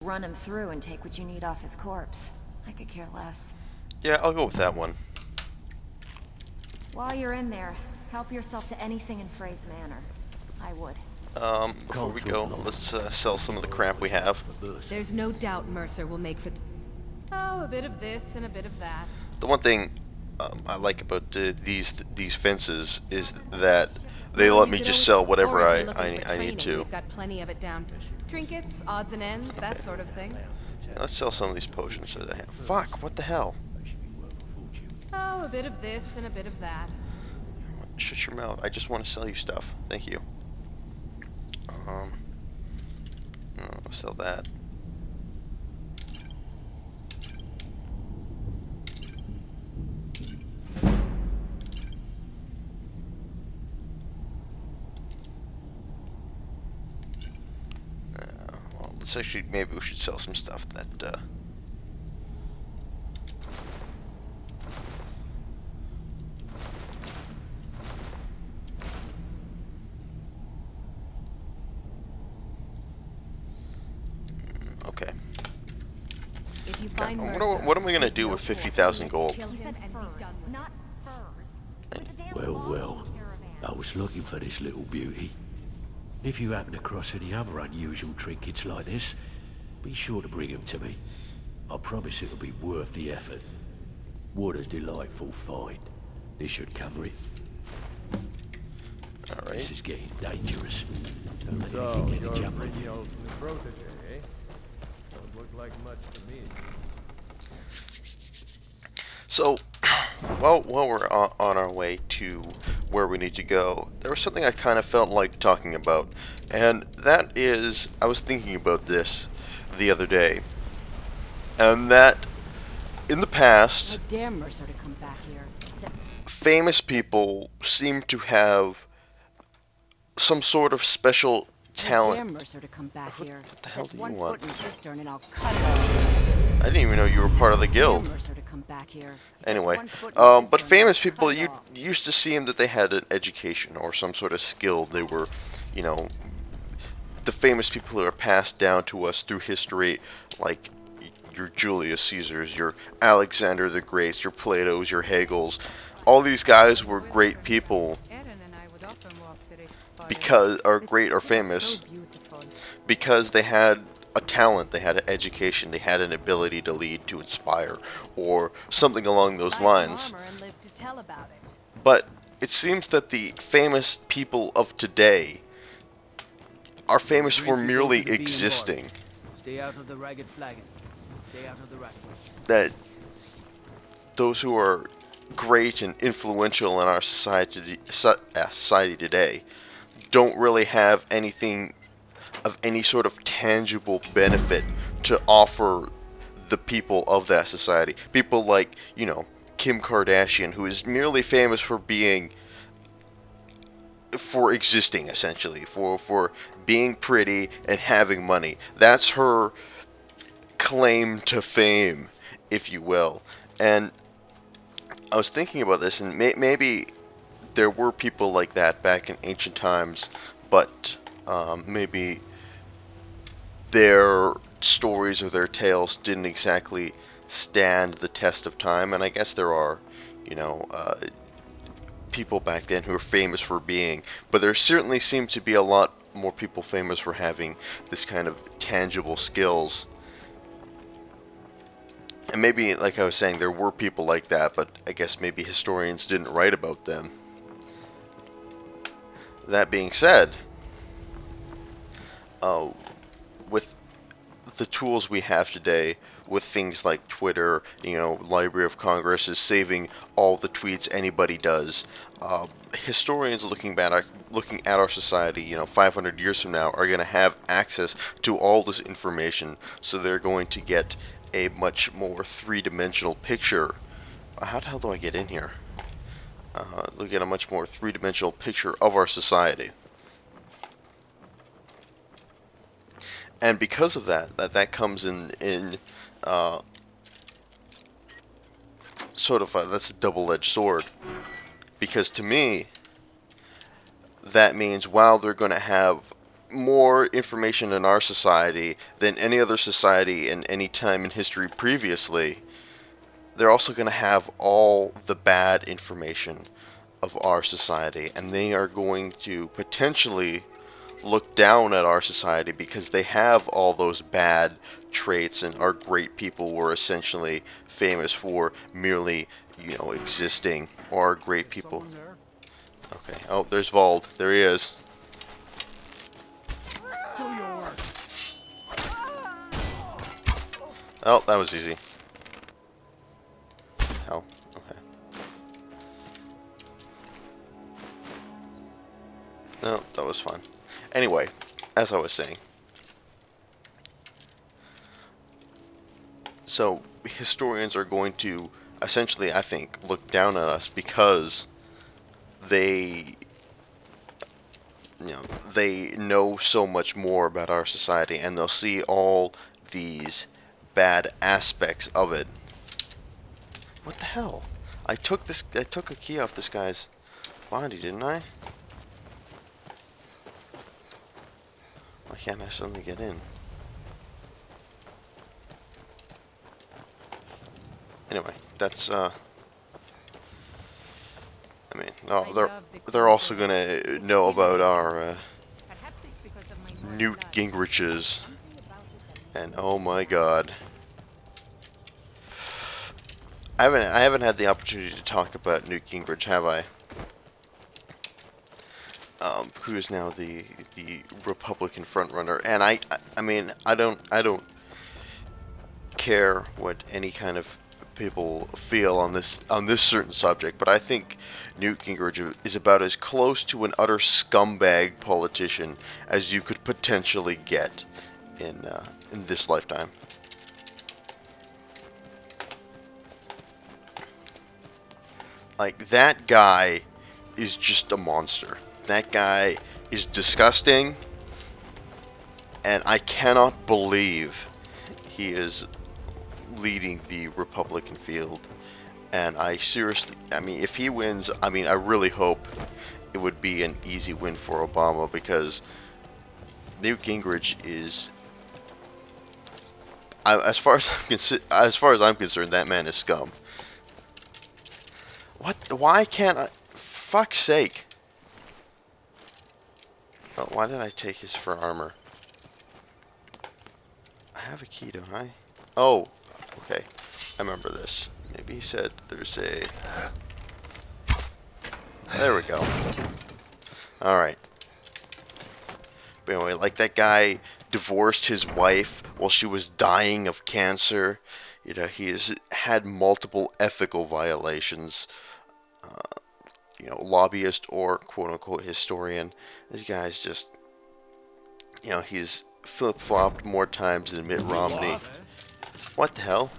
Run him through and take what you need off his corpse. I could care less. Yeah, I'll go with that one. While you're in there, help yourself to anything in Frey's Manor. I would. Before we go, let's sell some of the crap we have. There's no doubt Mercer will make for... Oh, a bit of this and a bit of that. The one thing I like about these fences is that they let me just sell whatever I need to. We've got plenty of it down. Trinkets, odds and ends, that sort of thing. Yeah, let's sell some of these potions that I have. Fuck, what the hell? Oh, a bit of this and a bit of that. Shut your mouth. I just want to sell you stuff. Thank you. I'll sell that. Well, let's actually, maybe we should sell some stuff that, okay. If you find Mercer, What am I gonna do with 50,000 gold? He said furs, not furs. It was a damn Well, long well, caravan. I was looking for this little beauty. If you happen across any other unusual trinkets like this, be sure to bring them to me. I promise it'll be worth the effort. What a delightful find. This should cover it. Alright. This is getting dangerous. Don't let So, anything get you're the jump on you. Meniel's new protege, eh? Don't look like much to me. So, while we're on our way to where we need to go, there was something I kind of felt like talking about, and that is, I was thinking about this the other day, and that in the past, how dare Mercer to come back here? famous people seem to have some sort of special How dare talent. Mercer to come back here? What the hell do you One want? foot in cistern and I'll cut it off. I didn't even know you were part of the Dare guild. Mercer to come back here. Anyway, One foot in but cistern, famous I'll people, cut it you off. used to seem that they had an education or some sort of skill. They were, you know, the famous people who are passed down to us through history, like your Julius Caesars, your Alexander the Greats, your Platos, your Hegels. All these guys were great people because, or great or famous, because they had a talent, they had an education, they had an ability to lead, to inspire, or something along those lines. But it seems that the famous people of today are famous for merely existing. Stay out of the ragged flagon. Stay out of the ragged. That those who are great and influential in our society today don't really have anything of any sort of tangible benefit to offer the people of that society. People like, you know, Kim Kardashian, who is merely famous for being, for existing essentially, for being pretty and having money. That's her claim to fame, if you will. And I was thinking about this, and maybe there were people like that back in ancient times, but maybe their stories or their tales didn't exactly stand the test of time. And I guess there are, you know, people back then who are famous for being, but there certainly seem to be a lot more people famous for having this kind of tangible skills. And maybe, like I was saying, there were people like that, but I guess maybe historians didn't write about them. That being said, with the tools we have today, with things like Twitter, you know, Library of Congress is saving all the tweets anybody does. Historians looking at our society, you know, 500 years from now, are going to have access to all this information, so they're going to get a much more three-dimensional picture. How the hell do I get in here? Look at a much more three-dimensional picture of our society. And because of that comes in sort of that's a double-edged sword. Because to me, that means while they're going to have more information in our society than any other society in any time in history previously, they're also going to have all the bad information of our society, and they are going to potentially look down at our society because they have all those bad traits, and our great people were essentially famous for merely, existing, or our great people. Okay, oh, there's Vald. There he is. Oh, that was easy. Hell, okay. No, that was fun. Anyway, as I was saying. So, historians are going to, essentially, I think, look down at us because they know so much more about our society, and they'll see all these bad aspects of it. What the hell? I took a key off this guy's body, didn't I? Why can't I suddenly get in? Anyway, that's I mean, no, they're also gonna know about our Newt Gingrich's, and oh my God, I haven't had the opportunity to talk about Newt Gingrich, have I? Who is now the Republican frontrunner, and I mean, I don't care what any kind of people feel on this certain subject, but I think Newt Gingrich is about as close to an utter scumbag politician as you could potentially get in this lifetime. Like, that guy is just a monster. That guy is disgusting, and I cannot believe he is leading the Republican field. And I mean, if he wins, I mean, I really hope it would be an easy win for Obama, because Newt Gingrich is, as far as I'm concerned, that man is scum. What? Why can't I? Fuck's sake! Oh, why did I take his fur armor? I have a key, don't I? Oh, okay. I remember this. Maybe he said there's a... There we go. Alright. But anyway, like, that guy divorced his wife while she was dying of cancer. You know, he has had multiple ethical violations. Lobbyist or quote-unquote historian. This guy's just, he's flip-flopped more times than Mitt Romney. What the hell?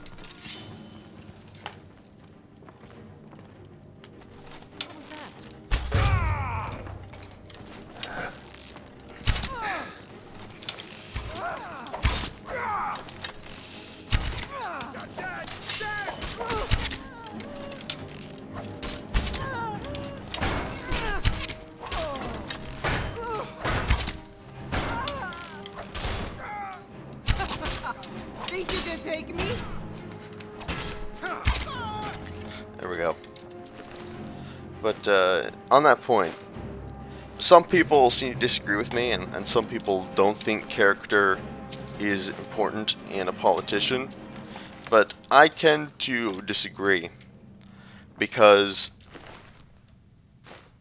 Think you can take me? There we go. But on that point, some people seem to disagree with me, and some people don't think character is important in a politician. But I tend to disagree, because,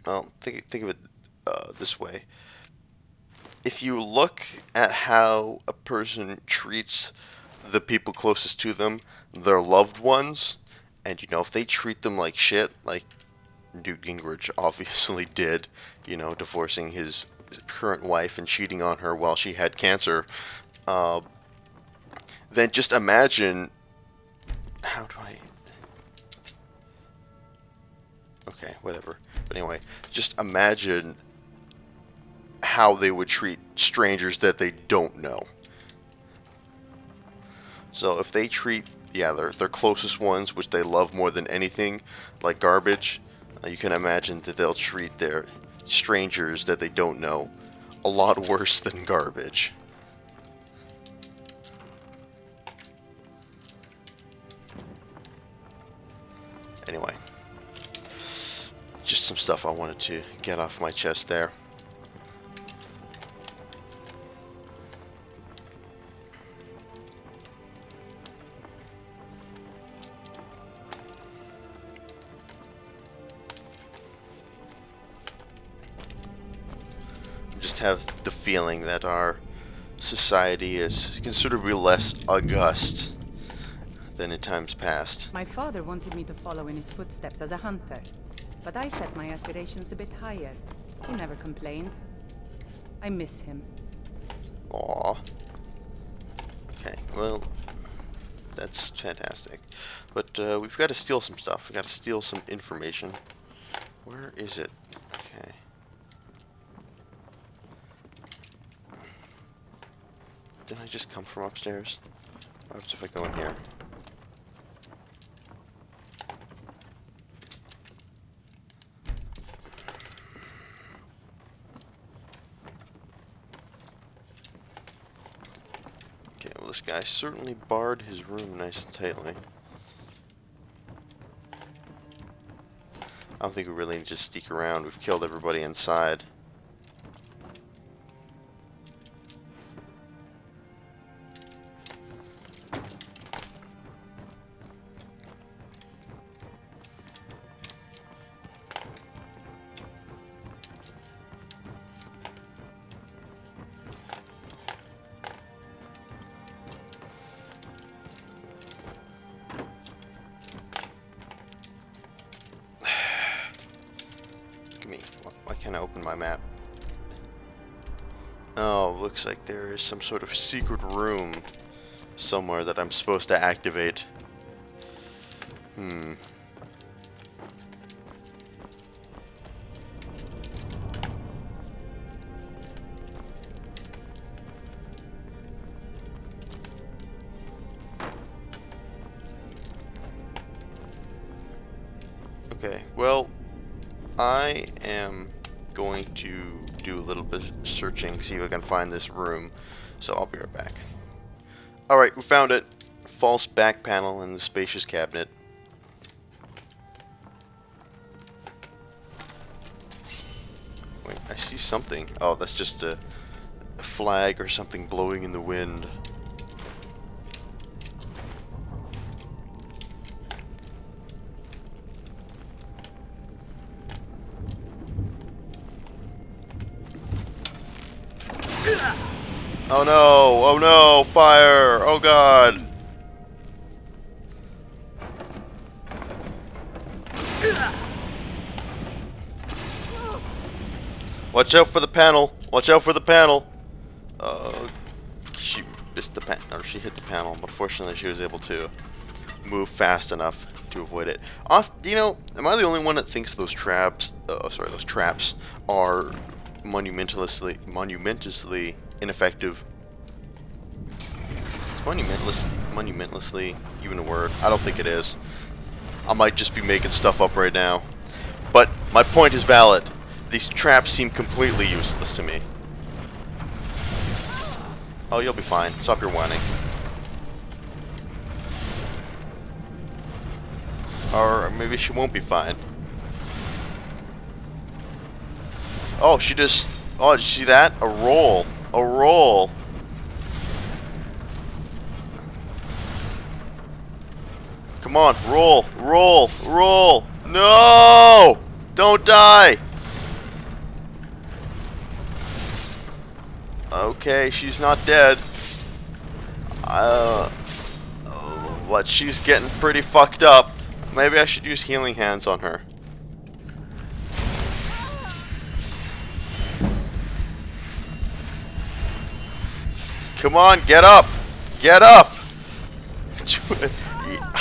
well, think of it this way. If you look at how a person treats the people closest to them, their loved ones, and if they treat them like shit, like Newt Gingrich obviously did, divorcing his current wife and cheating on her while she had cancer, then just imagine, how do I, okay, whatever, but anyway, just imagine how they would treat strangers that they don't know. So if they treat, their closest ones, which they love more than anything, like garbage, you can imagine that they'll treat their strangers that they don't know a lot worse than garbage. Anyway, just some stuff I wanted to get off my chest there. I just have the feeling that our society is considerably less august than in times past. My father wanted me to follow in his footsteps as a hunter, but I set my aspirations a bit higher. He never complained. I miss him. Aww. Okay, well, that's fantastic. But we've got to steal some stuff. We've got to steal some information. Where is it? Okay. Didn't I just come from upstairs? What happens if I go in here? Okay, well this guy certainly barred his room nice and tightly. I don't think we really need to sneak around. We've killed everybody inside. Why can't I open my map? Oh, looks like there is some sort of secret room somewhere that I'm supposed to activate. Okay, well, I am going to do a little bit of searching, see if I can find this room, so I'll be right back. Alright, we found it. False back panel in the spacious cabinet. Wait, I see something. Oh, that's just a flag or something blowing in the wind. Oh no! Oh no! Fire! Oh god! Watch out for the panel! Watch out for the panel! She missed the panel. No, she hit the panel, but fortunately she was able to move fast enough to avoid it. You know, am I the only one that thinks those traps? Those traps are monumentously ineffective. Is monumentously even a word? I don't think it is. I might just be making stuff up right now. But my point is valid. These traps seem completely useless to me. Oh, you'll be fine. Stop your whining. Or maybe she won't be fine. Oh, she just... Oh, did you see that? A roll. A roll. Come on, roll, roll, roll. No! Don't die! Okay, she's not dead. But she's getting pretty fucked up. Maybe I should use healing hands on her. Come on, get up! Get up!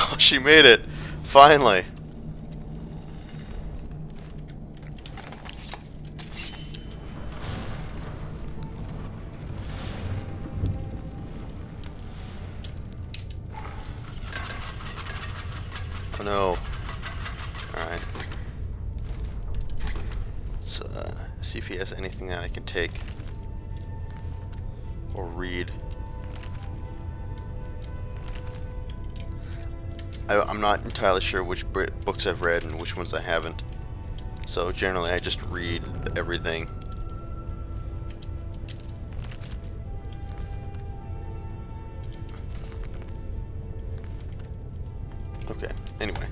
Oh, she made it. Finally. Oh no. Alright. Let's see if he has anything that I can take. read. I'm not entirely sure which books I've read and which ones I haven't. So generally I just read everything. Okay, anyway.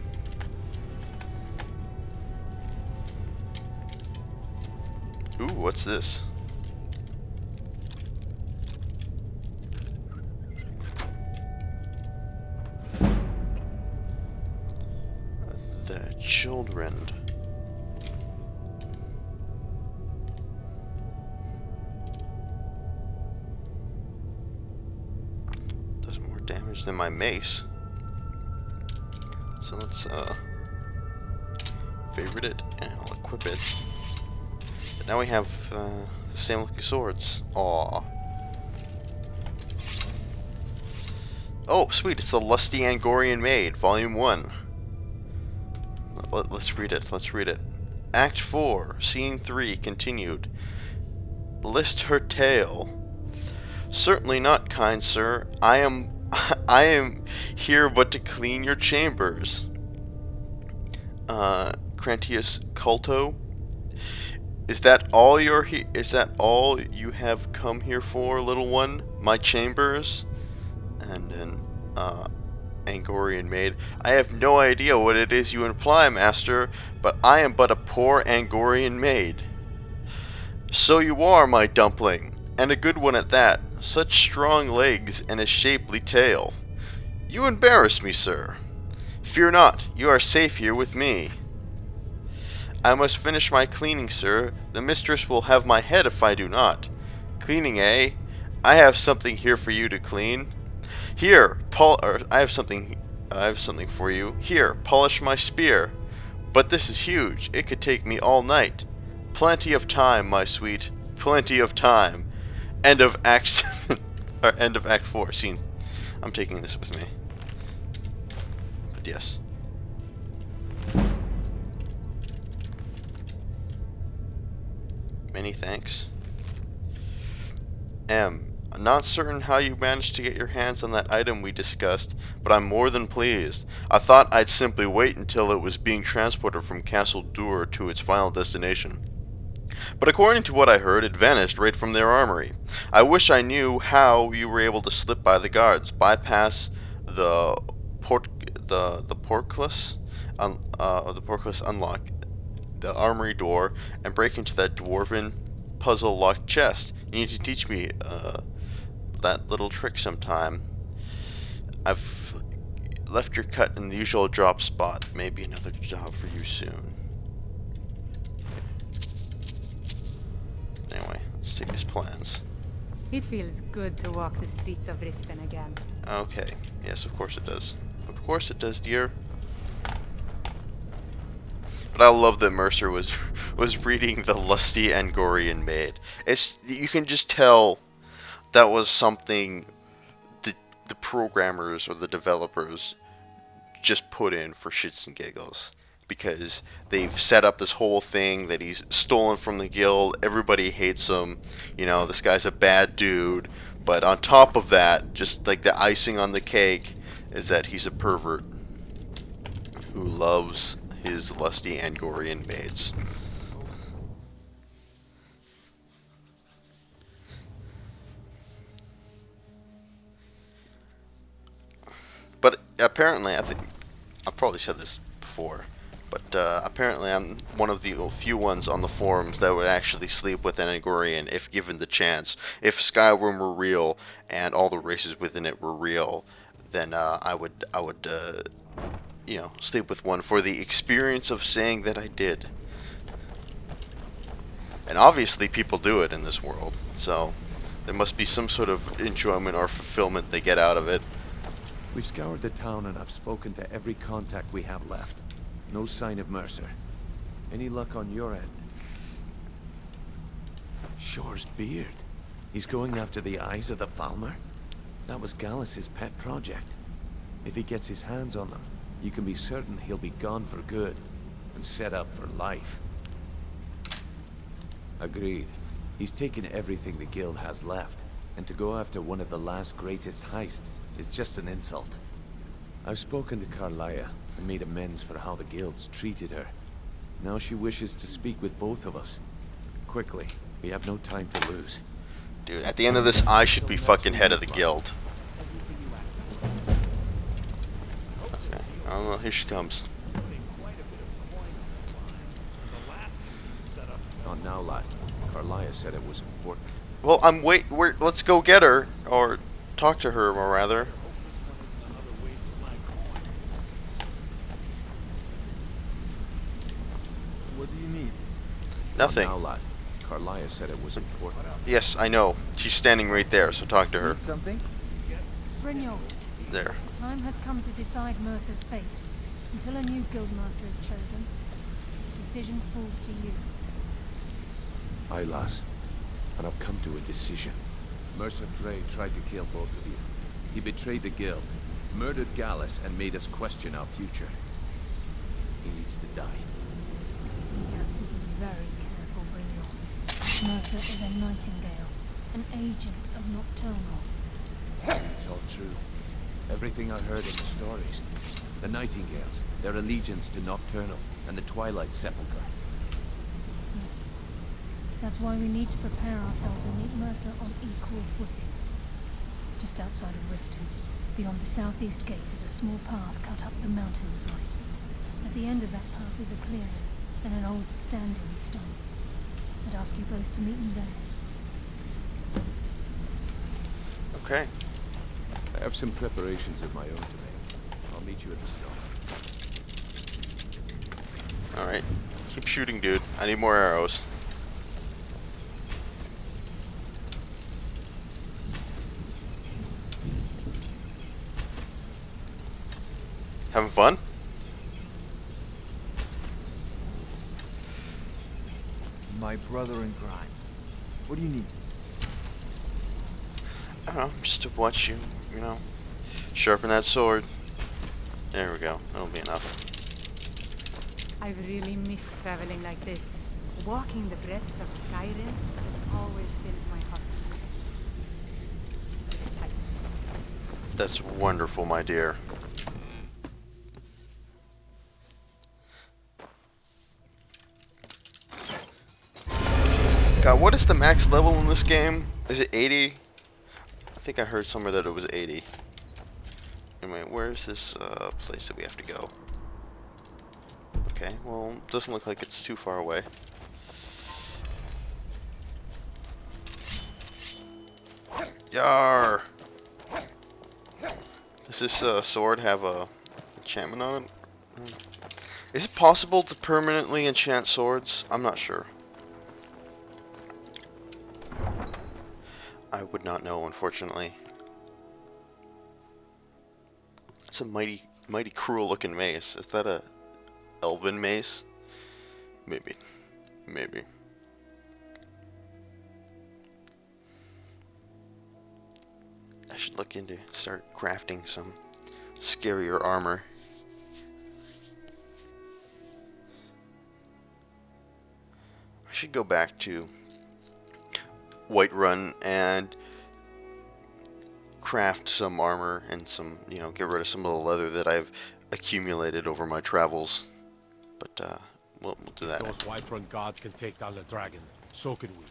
Ooh, what's this? The children. Does more damage than my mace. So let's favorite it and I'll equip it. But now we have the same looking swords. Aww. Oh, sweet! It's the Lusty Angorian Maid, Volume 1. Let's read it. Let's read it. Act 4, Scene 3, continued. List her tale. Certainly not, kind sir. I am here but to clean your chambers. Crantius Culto. Is that all you have come here for, little one? My chambers? And then Angorian Maid. I have no idea what it is you imply, master, but I am but a poor Angorian maid. So you are, my dumpling, and a good one at that. Such strong legs and a shapely tail. You embarrass me, sir. Fear not, you are safe here with me. I must finish my cleaning, sir. The mistress will have my head if I do not. Cleaning, eh? I have something here for you to clean. Here, I have something for you. Here, polish my spear. But this is huge. It could take me all night. Plenty of time, my sweet. Plenty of time. End of Act 7, or end of Act 4. Scene. I'm taking this with me. But yes. Many thanks. M. I'm not certain how you managed to get your hands on that item we discussed, but I'm more than pleased. I thought I'd simply wait until it was being transported from Castle Dur to its final destination. But according to what I heard, it vanished right from their armory. I wish I knew how you were able to slip by the guards, bypass the portcullis unlock, the armory door, and break into that dwarven puzzle-locked chest. You need to teach me that little trick sometime. I've left your cut in the usual drop spot. Maybe another job for you soon. Anyway, let's take his plans. It feels good to walk the streets of Riften again. Okay. Yes, of course it does. Of course it does, dear. But I love that Mercer was reading the Lusty Angorian Maid. You can just tell that was something the programmers or the developers just put in for shits and giggles. Because they've set up this whole thing that he's stolen from the guild. Everybody hates him. You know, this guy's a bad dude. But on top of that, just like the icing on the cake, is that he's a pervert who loves his lusty Angorian maids. But apparently, I've probably said this before, but apparently I'm one of the few ones on the forums that would actually sleep with an Angorian if given the chance. If Skyrim were real and all the races within it were real, then I would you know, sleep with one for the experience of saying that I did. And obviously people do it in this world, so there must be some sort of enjoyment or fulfillment they get out of it. We've scoured the town and I've spoken to every contact we have left. No sign of Mercer. Any luck on your end? Shore's beard. He's going after the eyes of the Falmer? That was Gallus's pet project. If he gets his hands on them, you can be certain he'll be gone for good and set up for life. Agreed. He's taken everything the guild has left. And to go after one of the last greatest heists is just an insult. I've spoken to Carlia and made amends for how the guilds treated her. Now she wishes to speak with both of us. Quickly, we have no time to lose. Dude, at the end of this, I should be fucking head of the guild. Okay, oh, here she comes. Not now, lad. Carlia said it was important. Well, let's go get her, or talk to her, or rather. What do you need? Nothing. Not now, lad. Carlia said it was important. Yes, I know. She's standing right there, so talk to her. Need something? Brynjolf, There. the time has come to decide Mercer's fate. Until a new guildmaster is chosen, the decision falls to you. Aye, lass. And I've come to a decision. Mercer Frey tried to kill both of you. He betrayed the guild, murdered Gallus, and made us question our future. He needs to die. You have to be very careful, Brynjolf. Mercer is a Nightingale, an agent of Nocturnal. It's all true. Everything I heard in the stories. The Nightingales, their allegiance to Nocturnal, and the Twilight Sepulchre. That's why we need to prepare ourselves and meet Mercer on equal footing. Just outside of Riften, beyond the southeast gate, is a small path cut up the mountainside. At the end of that path is a clearing and an old standing stone. I'd ask you both to meet me there. Okay. I have some preparations of my own to make. I'll meet you at the stone. Alright. Keep shooting, dude. I need more arrows. Having fun? My brother in crime. What do you need? I don't know, just to watch you, you know, sharpen that sword. There we go. That'll be enough. I've really missed traveling like this. Walking the breadth of Skyrim has always filled my heart with excitement. That's wonderful, my dear. God, what is the max level in this game? Is it 80? I think I heard somewhere that it was 80. Anyway, where's this place that we have to go? Okay, well, doesn't look like it's too far away. Yar! Does this sword have a enchantment on it? Is it possible to permanently enchant swords? I'm not sure. I would not know, unfortunately. It's a mighty cruel looking mace. Is that a elven mace? Maybe. Maybe. I should look into start crafting some scarier armor. I should go back to Whiterun and craft some armor and some, you know, get rid of some of the leather that I've accumulated over my travels. But we'll do that. Those Whiterun gods can take down the dragon. So can we.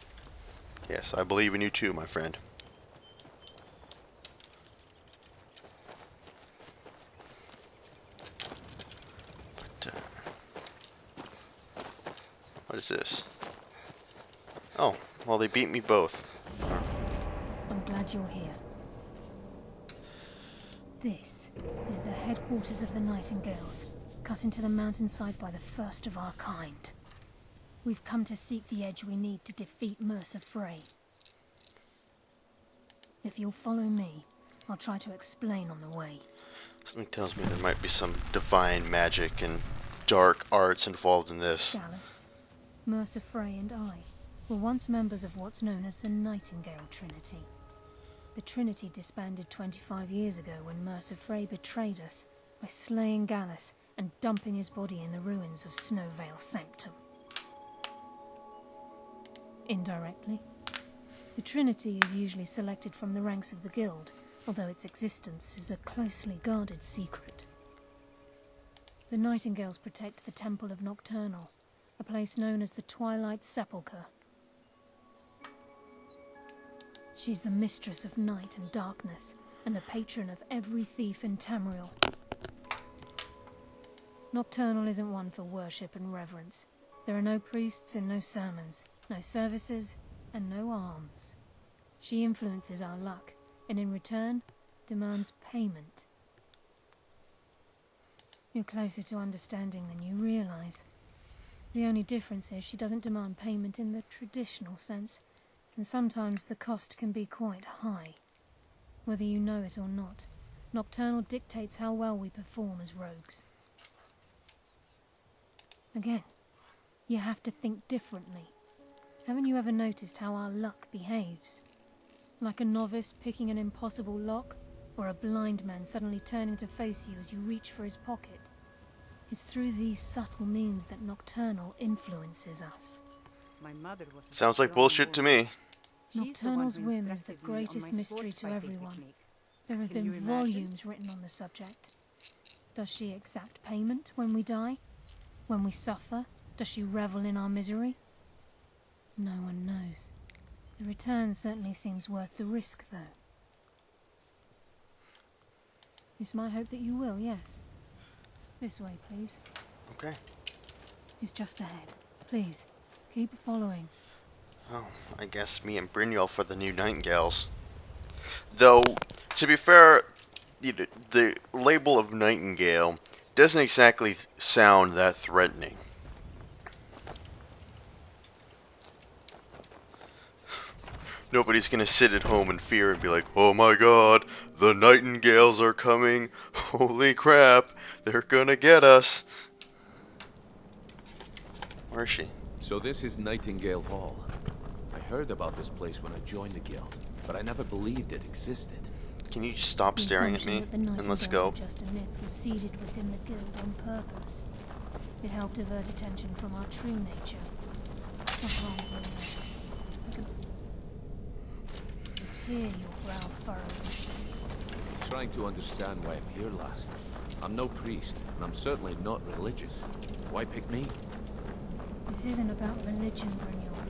Yes, I believe in you too, my friend. But, what is this? Oh, well, they beat me both. I'm glad you're here. This is the headquarters of the Nightingales, cut into the mountainside by the first of our kind. We've come to seek the edge we need to defeat Mercer Frey. If you'll follow me, I'll try to explain on the way. Something tells me there might be some divine magic and dark arts involved in this. Gallus, Mercer Frey and I were once members of what's known as the Nightingale Trinity. The Trinity disbanded 25 years ago when Mercer Frey betrayed us by slaying Gallus and dumping his body in the ruins of Snowvale Sanctum. Indirectly, The Trinity is usually selected from the ranks of the Guild, although its existence is a closely guarded secret. The Nightingales protect the Temple of Nocturnal, a place known as the Twilight Sepulchre. She's the mistress of night and darkness, and the patron of every thief in Tamriel. Nocturnal isn't one for worship and reverence. There are no priests and no sermons, no services and no alms. She influences our luck, and in return, demands payment. You're closer to understanding than you realize. The only difference is she doesn't demand payment in the traditional sense, and sometimes the cost can be quite high. Whether you know it or not, Nocturnal dictates how well we perform as rogues. Again, you have to think differently. Haven't you ever noticed how our luck behaves? Like a novice picking an impossible lock, or a blind man suddenly turning to face you as you reach for his pocket. It's through these subtle means that Nocturnal influences us. My mother was a Sounds like strong bullshit to woman. me. She's the one Nocturnal's who whim is the instructed me on greatest my mystery sword to fighting everyone. techniques. There have Can been you imagine? volumes written on the subject. Does she exact payment when we die? When we suffer? Does she revel in our misery? No one knows. The return certainly seems worth the risk, though. It's my hope that you will, yes. This way, please. Okay. It's just ahead. Please, keep following. Oh, I guess me and Brynjolf for the new Nightingales. Though, to be fair, the label of Nightingale doesn't exactly sound that threatening. Nobody's gonna sit at home in fear and be like, oh my god, the Nightingales are coming. Holy crap, they're gonna get us. Where is she? So this is Nightingale Hall. I heard about this place when I joined the guild, but I never believed it existed. Can you just stop The staring at assumption me that the and let's Nightingales go? were just a myth was seeded within the guild on purpose. It helped divert attention from our true nature. I can't believe it. I can just hear your brow furrowing. Trying to understand why I'm here, lass. I'm no priest, and I'm certainly not religious. Why pick me? This isn't about religion, Brynjolf.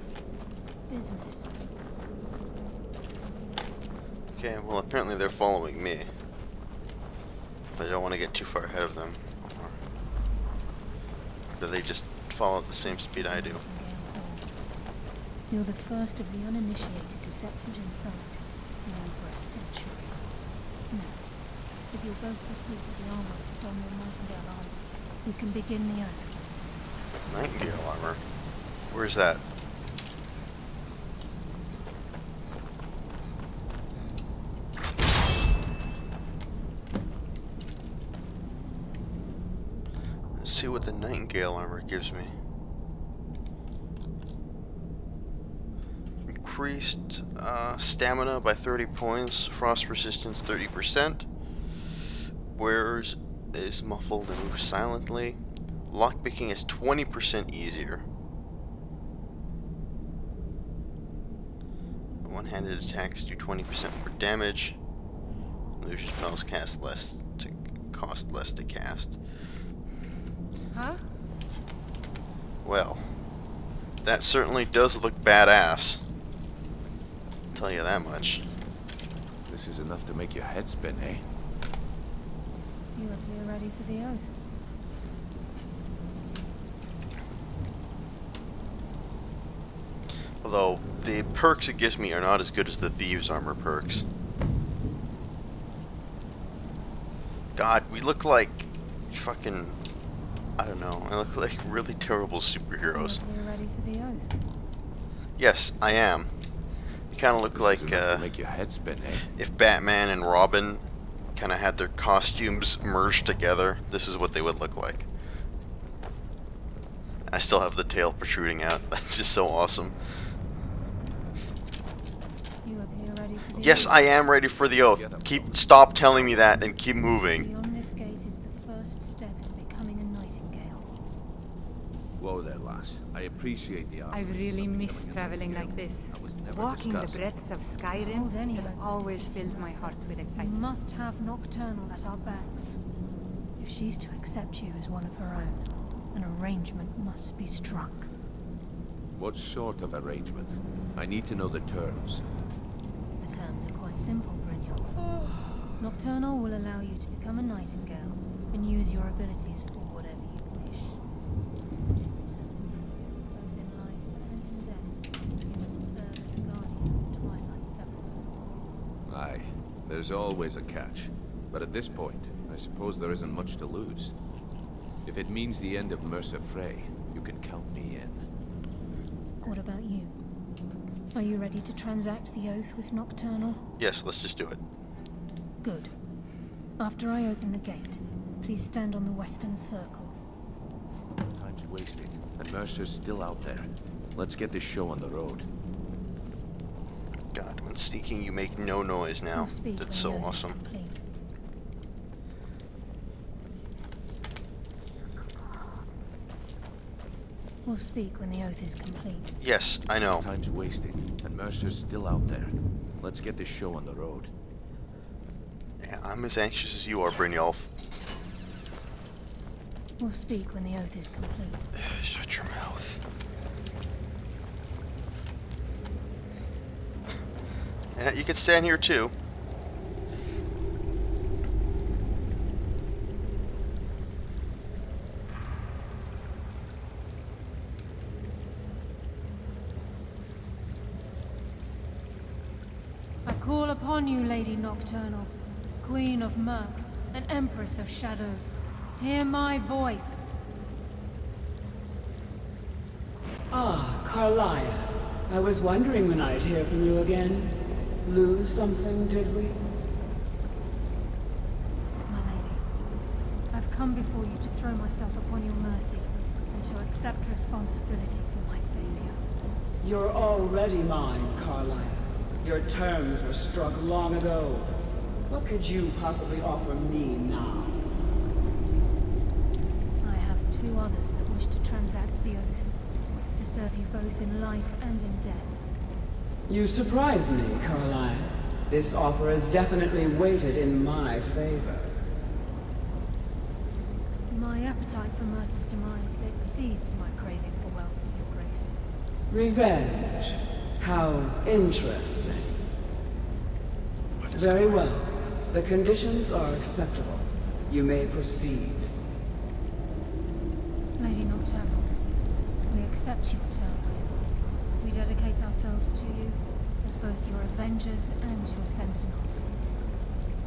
It's business. Okay, well apparently they're following me. But I don't want to get too far ahead of them. Or do they just follow at the same speed I do? Nightingale Hall. You're the first of the uninitiated to set foot inside in over a century. Now, if you'll both proceed to the armory to don your Nightingale armor, we can begin the oath. Nightingale armor? Where's that? Let's see what the Nightingale armor gives me. Increased stamina by 30 points, frost resistance 30%. Wears is muffled and moves silently. Lockpicking is 20% easier. One-handed attacks do 20% more damage. Illusion spells cost less to cast. Huh? Well, that certainly does look badass. I'll tell you that much. This is enough to make your head spin, eh? You appear ready for the oath. Although, the perks it gives me are not as good as the Thieves' Armor perks. God, we look like fucking... I don't know, I look like really terrible superheroes. You appear ready for the oath. Yes, I am. You kind of look This like, is enough to make your head spin, eh? if Batman and Robin kind of had their costumes merged together, this is what they would look like. I still have the tail protruding out. That's just so awesome. You appear ready for the Yes, oath. I am ready for the oath. Stop telling me that and keep moving. Beyond this gate is the first step in becoming a Nightingale. Whoa there, lass. I appreciate the I've really missed traveling like this. never Walking the discussed. breadth of Skyrim Hold any has hope of always defeating filled my Mercer. heart with We excitement. must have Nocturnal at our backs. If she's to accept you as one of her own, an arrangement must be struck. What sort of arrangement? I need to know the terms. The terms are quite simple, Brynjolf. Nocturnal will allow you to become a Nightingale and use your abilities for whatever you wish. Both in life and in death, you must serve as a guardian of the Twilight Sepulchre. Aye, there's always a catch. But at this point, I suppose there isn't much to lose. If it means the end of Mercer Frey, you can count me in. What about you? Are you ready to transact the oath with Nocturnal? Yes, let's just do it. Good. After I open the gate, please stand on the western circle. Time's wasting, and Mercer's still out there. Let's get this show on the road. God, when sneaking you make no noise now. We'll speak That's when so the oath is awesome. complete. We'll speak when the oath is complete. Yes, I know. Time's wasting, and Mercer's still out there. Let's get this show on the road. Yeah, I'm as anxious as you are, Brynjolf. We'll speak when the oath is complete. Shut your mouth. Yeah, you can stand here too. I call upon you, Lady Nocturnal, Queen of Murk, and Empress of Shadow. Hear my voice. Ah, Carlia. I was wondering when I'd hear from you again. Lose something, did we? My lady, I've come before you to throw myself upon your mercy and to accept responsibility for my failure. You're already mine, Carlia. Your terms were struck long ago. What could you possibly offer me now? I have two others that wish to transact the oath, to serve you both in life and in death. You surprise me, Carlia. This offer is definitely weighted in my favor. My appetite for Mercer's demise exceeds my craving for wealth, Your Grace. Revenge. How interesting. Very well. The conditions are acceptable. You may proceed. Lady Nocturnal, we accept your terms. We dedicate ourselves to you as both your avengers and your sentinels.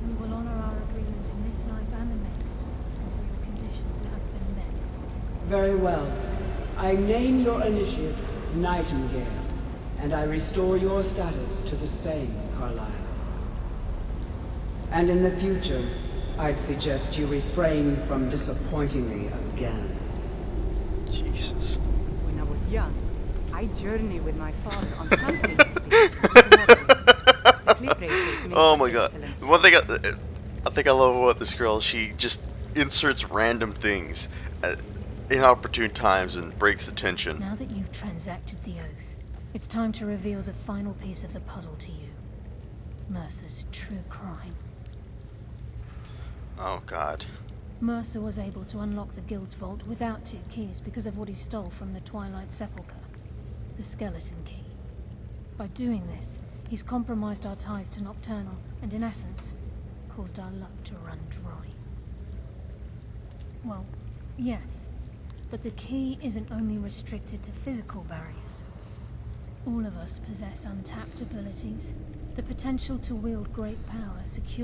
We will honor our agreement in this life and the next until your conditions have been met. Very well. I name your initiates Nightingale, and I restore your status to the same, Carlisle. And in the future, I'd suggest you refrain from disappointing me again. Jesus. When I was young, I journeyed with my father on camping expeditions to the cliff races made Oh for my god. excellence. One thing I think I love about this girl, she just inserts random things at inopportune times and breaks the tension. Now that you've transacted the oath, it's time to reveal the final piece of the puzzle to you. Mercer's true crime. Oh god. Mercer was able to unlock the Guild's vault without 2 keys because of what he stole from the Twilight Sepulchre, the skeleton key. By doing this, he's compromised our ties to Nocturnal and, in essence, caused our luck to run dry. Well, yes, but the key isn't only restricted to physical barriers. All of us possess untapped abilities, the potential to wield great power secure